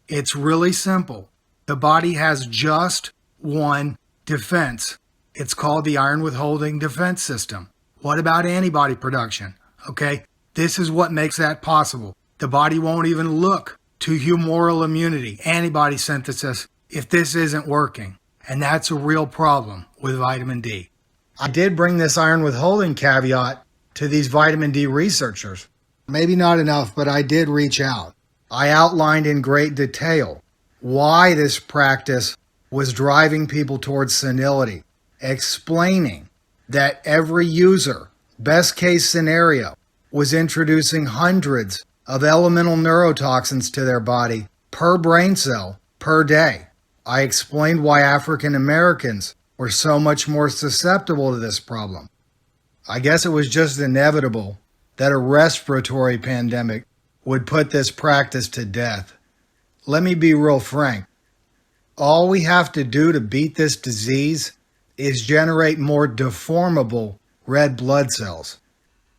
It's really simple. The body has just one defense. It's called the iron withholding defense system. What about antibody production? Okay, this is what makes that possible. The body won't even look to humoral immunity, antibody synthesis, if this isn't working. And that's a real problem with vitamin D. I did bring this iron withholding caveat to these vitamin D researchers. Maybe not enough, but I did reach out. I outlined in great detail why this practice was driving people towards senility, explaining that every user, best case scenario, was introducing hundreds of elemental neurotoxins to their body per brain cell per day. I explained why African Americans were so much more susceptible to this problem. I guess it was just inevitable that a respiratory pandemic would put this practice to death. Let me be real frank. All we have to do to beat this disease is generate more deformable red blood cells.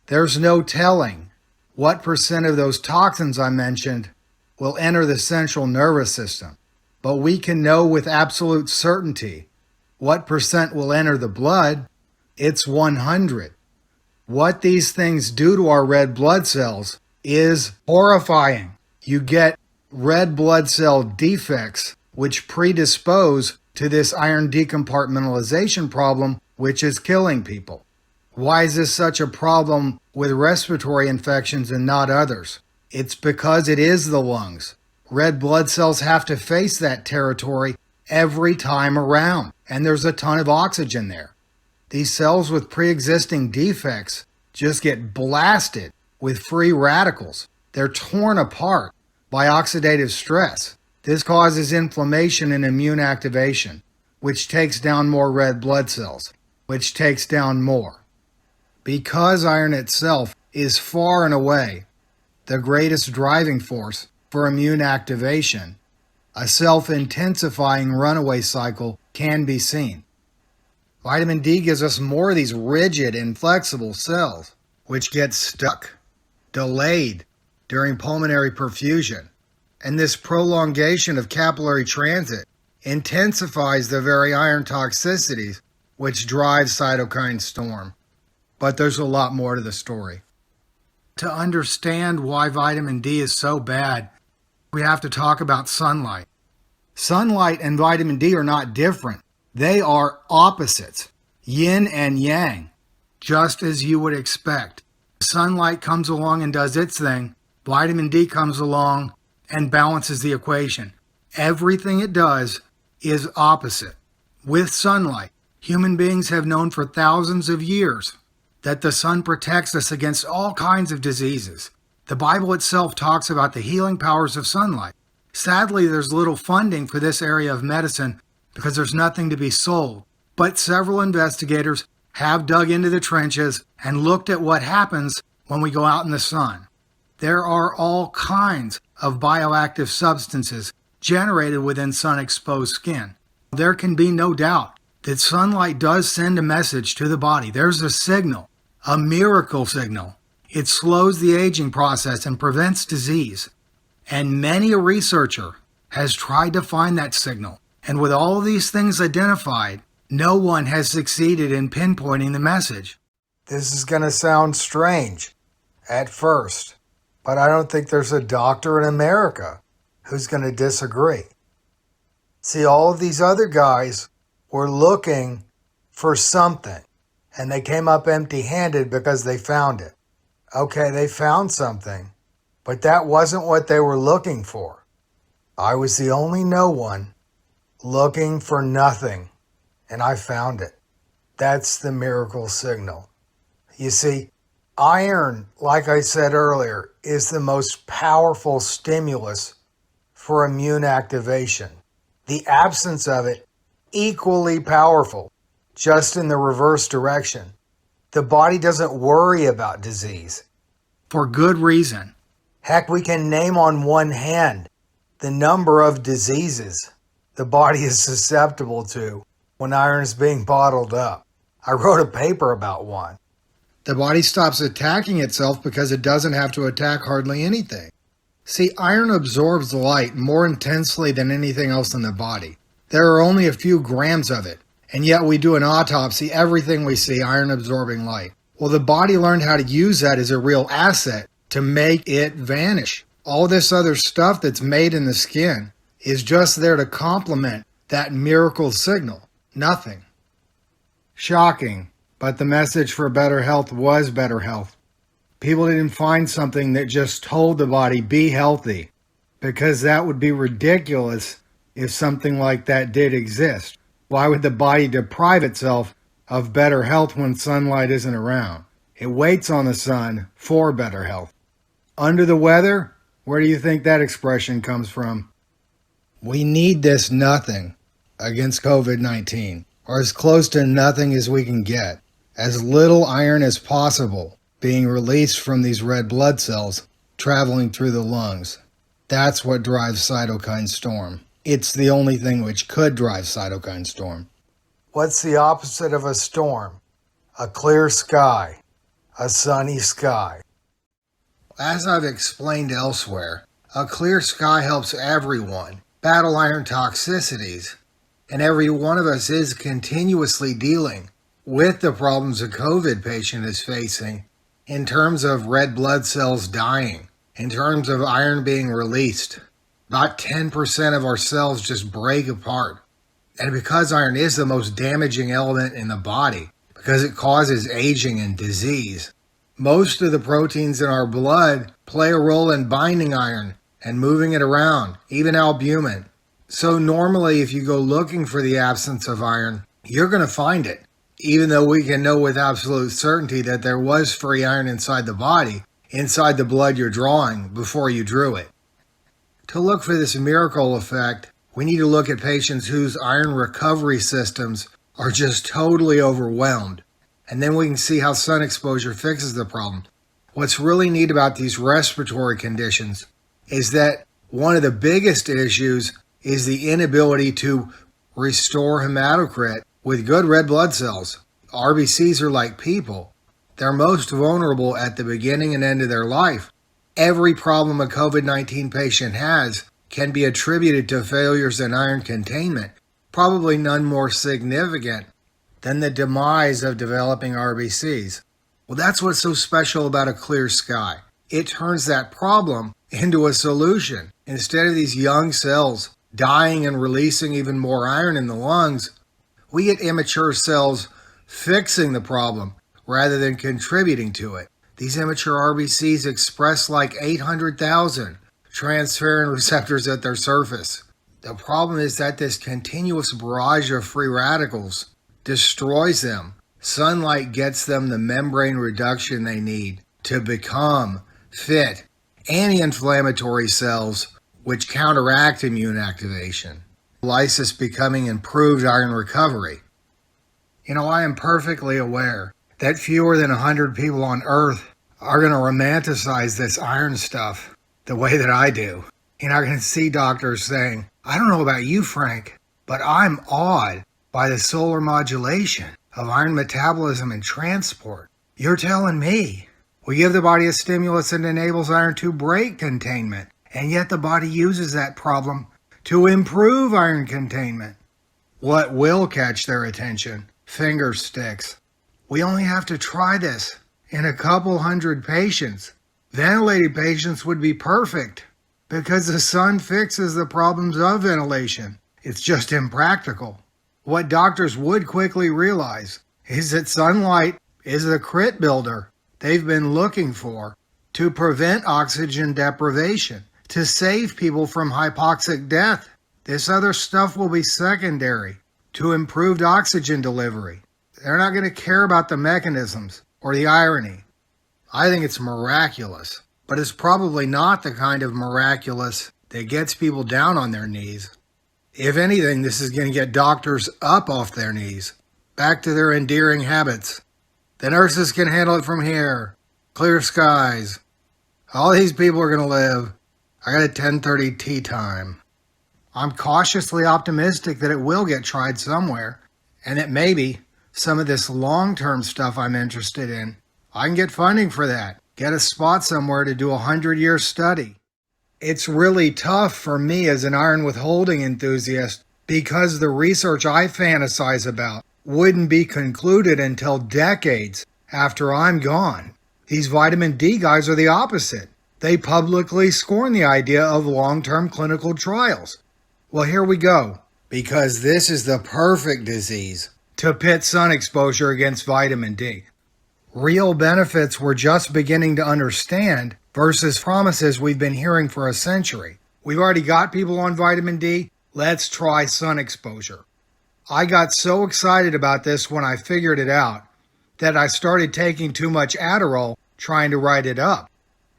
There's no telling what percent of those toxins I mentioned will enter the central nervous system, but we can know with absolute certainty what percent will enter the blood. It's 100. What these things do to our red blood cells is horrifying. You get red blood cell defects which predispose to this iron decompartmentalization problem, which is killing people. Why is this such a problem with respiratory infections and not others? It's because it is the lungs. Red blood cells have to face that territory every time around, and there's a ton of oxygen there. These cells with pre-existing defects just get blasted with free radicals. They're torn apart by oxidative stress. This causes inflammation and immune activation, which takes down more red blood cells, which takes down more. Because iron itself is far and away the greatest driving force for immune activation, a self-intensifying runaway cycle can be seen. Vitamin D gives us more of these rigid, inflexible cells, which get stuck, delayed during pulmonary perfusion. And this prolongation of capillary transit intensifies the very iron toxicities which drive cytokine storm. But there's a lot more to the story. To understand why vitamin D is so bad, we have to talk about sunlight. Sunlight and vitamin D are not different. They are opposites, yin and yang, just as you would expect. Sunlight comes along and does its thing. Vitamin D comes along and balances the equation. Everything it does is opposite. With sunlight, human beings have known for thousands of years that the sun protects us against all kinds of diseases. The Bible itself talks about the healing powers of sunlight. Sadly, there's little funding for this area of medicine because there's nothing to be sold. But several investigators have dug into the trenches and looked at what happens when we go out in the sun. There are all kinds of bioactive substances generated within sun-exposed skin. There can be no doubt that sunlight does send a message to the body. There's a signal, a miracle signal. It slows the aging process and prevents disease. And many a researcher has tried to find that signal. And with all of these things identified, no one has succeeded in pinpointing the message. This is going to sound strange at first, but I don't think there's a doctor in America who's going to disagree. See, all of these other guys were looking for something, and they came up empty-handed because they found it. Okay, they found something, but that wasn't what they were looking for. I was the only no one looking for nothing, and I found it. That's the miracle signal. You see, iron, like I said earlier, is the most powerful stimulus for immune activation. The absence of it, equally powerful, just in the reverse direction. The body doesn't worry about disease. For good reason. Heck, we can name on one hand the number of diseases the body is susceptible to when iron is being bottled up. I wrote a paper about one. The body stops attacking itself because it doesn't have to attack hardly anything. See, iron absorbs light more intensely than anything else in the body. There are only a few grams of it, and yet we do an autopsy, everything we see, iron absorbing light. Well, the body learned how to use that as a real asset to make it vanish. All this other stuff that's made in the skin is just there to complement that miracle signal. Nothing. Shocking, but the message for better health was better health. People didn't find something that just told the body, be healthy, because that would be ridiculous if something like that did exist. Why would the body deprive itself of better health when sunlight isn't around? It waits on the sun for better health. Under the weather, where do you think that expression comes from? We need this nothing against COVID-19, or as close to nothing as we can get. As little iron as possible being released from these red blood cells traveling through the lungs. That's what drives cytokine storm. It's the only thing which could drive cytokine storm. What's the opposite of a storm? A clear sky. A sunny sky. As I've explained elsewhere, a clear sky helps everyone battle iron toxicities, and every one of us is continuously dealing with the problems a COVID patient is facing in terms of red blood cells dying, in terms of iron being released. About 10% of our cells just break apart. And because iron is the most damaging element in the body, because it causes aging and disease, most of the proteins in our blood play a role in binding iron and moving it around, even albumin. So normally if you go looking for the absence of iron, you're going to find it. Even though we can know with absolute certainty that there was free iron inside the body, inside the blood you're drawing before you drew it. To look for this miracle effect, we need to look at patients whose iron recovery systems are just totally overwhelmed. And then we can see how sun exposure fixes the problem. What's really neat about these respiratory conditions is that one of the biggest issues is the inability to restore hematocrit with good red blood cells. RBCs are like people. They're most vulnerable at the beginning and end of their life. Every problem a COVID-19 patient has can be attributed to failures in iron containment, probably none more significant than the demise of developing RBCs. Well, that's what's so special about a clear sky. It turns that problem into a solution. Instead of these young cells dying and releasing even more iron in the lungs, we get immature cells fixing the problem rather than contributing to it. These immature RBCs express like 800,000 transferrin receptors at their surface. The problem is that this continuous barrage of free radicals destroys them. Sunlight gets them the membrane reduction they need to become fit anti-inflammatory cells which counteract immune activation. Lysis becoming improved iron recovery. You know, I am perfectly aware that fewer than 100 people on Earth are going to romanticize this iron stuff the way that I do. You're not going to see doctors saying, I don't know about you, Frank, but I'm awed by the solar modulation of iron metabolism and transport. You're telling me. We give the body a stimulus that enables iron to break containment, and yet the body uses that problem to improve iron containment. What will catch their attention? Finger sticks. We only have to try this in a couple hundred patients. Ventilated patients would be perfect because the sun fixes the problems of ventilation. It's just impractical. What doctors would quickly realize is that sunlight is the crit builder they've been looking for to prevent oxygen deprivation, to save people from hypoxic death. This other stuff will be secondary to improved oxygen delivery. They're not going to care about the mechanisms or the irony. I think it's miraculous, but it's probably not the kind of miraculous that gets people down on their knees. If anything, this is going to get doctors up off their knees, back to their endearing habits. The nurses can handle it from here. Clear skies. All these people are going to live. I got a 10:30 tea time. I'm cautiously optimistic that it will get tried somewhere, and that maybe some of this long-term stuff I'm interested in, I can get funding for that. Get a spot somewhere to do a 100-year study. It's really tough for me as an iron withholding enthusiast because the research I fantasize about wouldn't be concluded until decades after I'm gone. These vitamin D guys are the opposite. They publicly scorn the idea of long-term clinical trials. Well, here we go, because this is the perfect disease to pit sun exposure against vitamin D. Real benefits we're just beginning to understand versus promises we've been hearing for a century. We've already got people on vitamin D. Let's try sun exposure. I got so excited about this when I figured it out that I started taking too much Adderall trying to write it up.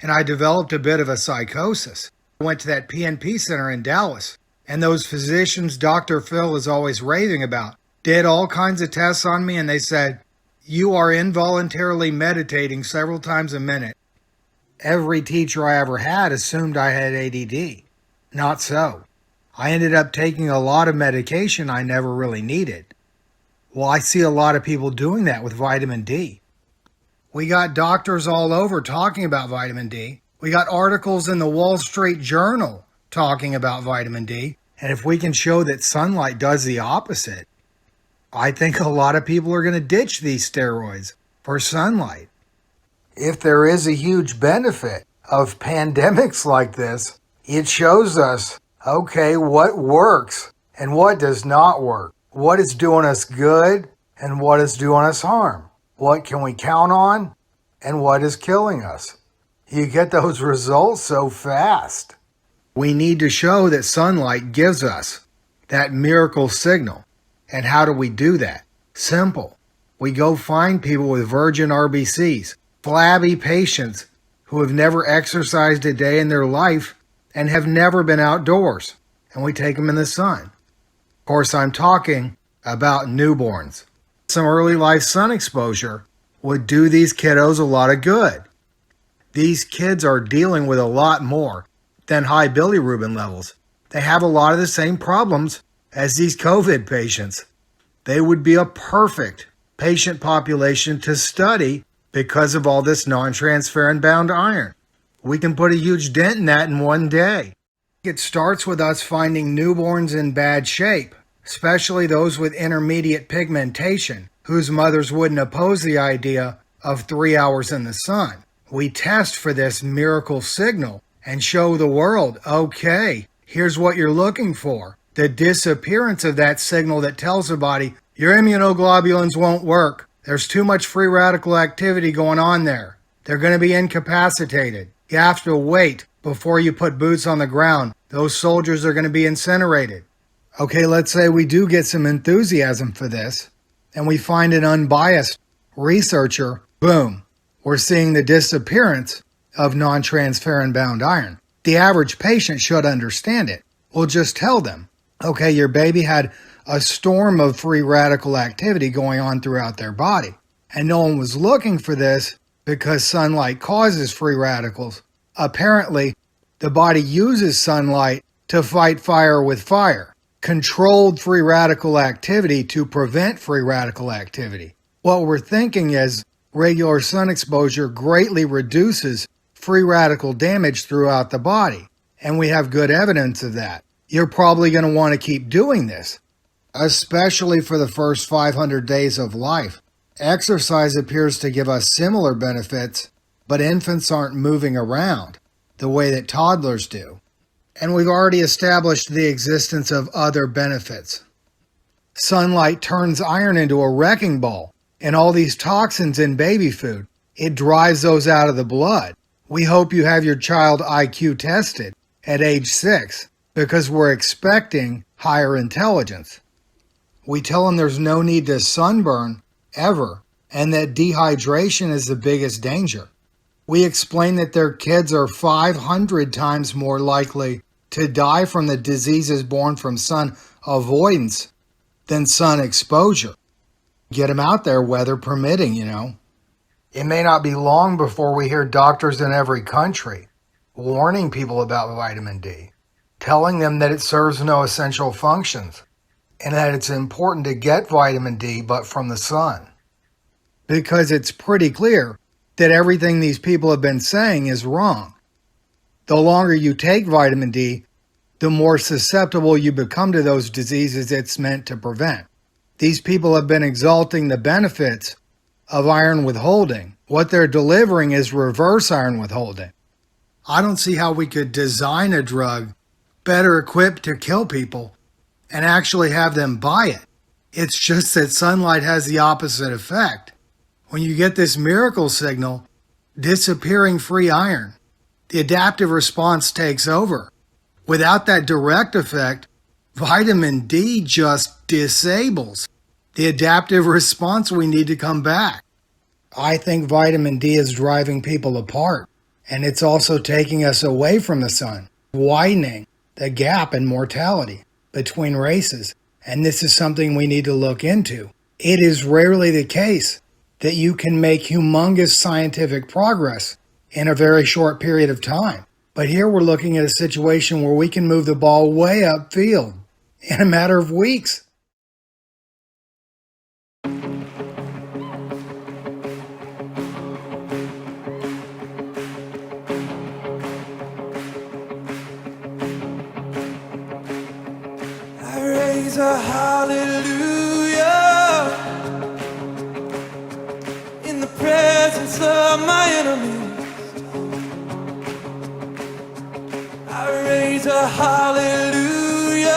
And I developed a bit of a psychosis. I went to that PNP center in Dallas, and those physicians Dr. Phil is always raving about did all kinds of tests on me, and they said, "You are involuntarily meditating several times a minute." Every teacher I ever had assumed I had ADD. Not so. I ended up taking a lot of medication I never really needed. Well, I see a lot of people doing that with vitamin D. We got doctors all over talking about vitamin D. We got articles in the Wall Street Journal talking about vitamin D. And if we can show that sunlight does the opposite, I think a lot of people are going to ditch these steroids for sunlight. If there is a huge benefit of pandemics like this, it shows us, okay, what works and what does not work. What is doing us good and what is doing us harm. What can we count on and what is killing us. You get those results so fast. We need to show that sunlight gives us that miracle signal. And how do we do that? Simple. We go find people with virgin RBCs, flabby patients who have never exercised a day in their life and have never been outdoors, and we take them in the sun. Of course, I'm talking about newborns. Some early life sun exposure would do these kiddos a lot of good. These kids are dealing with a lot more than high bilirubin levels. They have a lot of the same problems as these COVID patients. They would be a perfect patient population to study because of all this non-transferrin bound iron. We can put a huge dent in that in one day. It starts with us finding newborns in bad shape, especially those with intermediate pigmentation, whose mothers wouldn't oppose the idea of 3 hours in the sun. We test for this miracle signal and show the world, okay, here's what you're looking for. The disappearance of that signal that tells the body, your immunoglobulins won't work. There's too much free radical activity going on there. They're going to be incapacitated. You have to wait before you put boots on the ground. Those soldiers are going to be incinerated. Okay, let's say we do get some enthusiasm for this, and we find an unbiased researcher. Boom. We're seeing the disappearance of non-transferrin bound iron. The average patient should understand it. We'll just tell them, okay, your baby had a storm of free radical activity going on throughout their body. And no one was looking for this because sunlight causes free radicals. Apparently, the body uses sunlight to fight fire with fire. Controlled free radical activity to prevent free radical activity. What we're thinking is regular sun exposure greatly reduces free radical damage throughout the body. And we have good evidence of that. You're probably going to want to keep doing this, especially for the first 500 days of life. Exercise appears to give us similar benefits, but infants aren't moving around the way that toddlers do. And we've already established the existence of other benefits. Sunlight turns iron into a wrecking ball, and all these toxins in baby food, it drives those out of the blood. We hope you have your child IQ tested at age 6 because we're expecting higher intelligence. We tell them there's no need to sunburn ever and that dehydration is the biggest danger. We explain that their kids are 500 times more likely to die from the diseases born from sun avoidance than sun exposure. Get them out there, weather permitting, It may not be long before we hear doctors in every country warning people about vitamin D, telling them that it serves no essential functions and that it's important to get vitamin D but from the sun. Because it's pretty clear that everything these people have been saying is wrong. The longer you take vitamin D, the more susceptible you become to those diseases it's meant to prevent. These people have been exalting the benefits of iron withholding. What they're delivering is reverse iron withholding. I don't see how we could design a drug better equipped to kill people and actually have them buy it. It's just that sunlight has the opposite effect. When you get this miracle signal, disappearing free iron, the adaptive response takes over. Without that direct effect, vitamin D just disables the adaptive response we need to come back. I think vitamin D is driving people apart, and it's also taking us away from the sun, widening the gap in mortality between races, and this is something we need to look into. It is rarely the case that you can make humongous scientific progress in a very short period of time. But here we're looking at a situation where we can move the ball way upfield in a matter of weeks. I raise a hallelujah in the presence of my enemies. I raise a hallelujah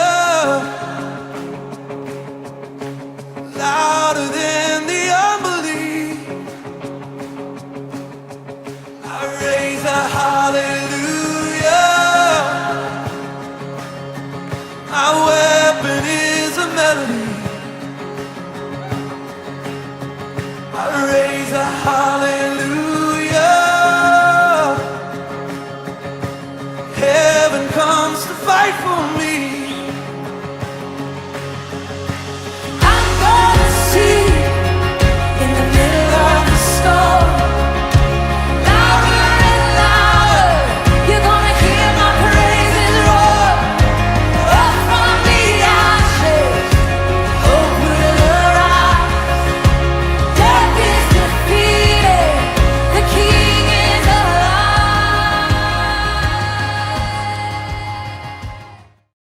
louder than the unbelief. I raise a hallelujah. I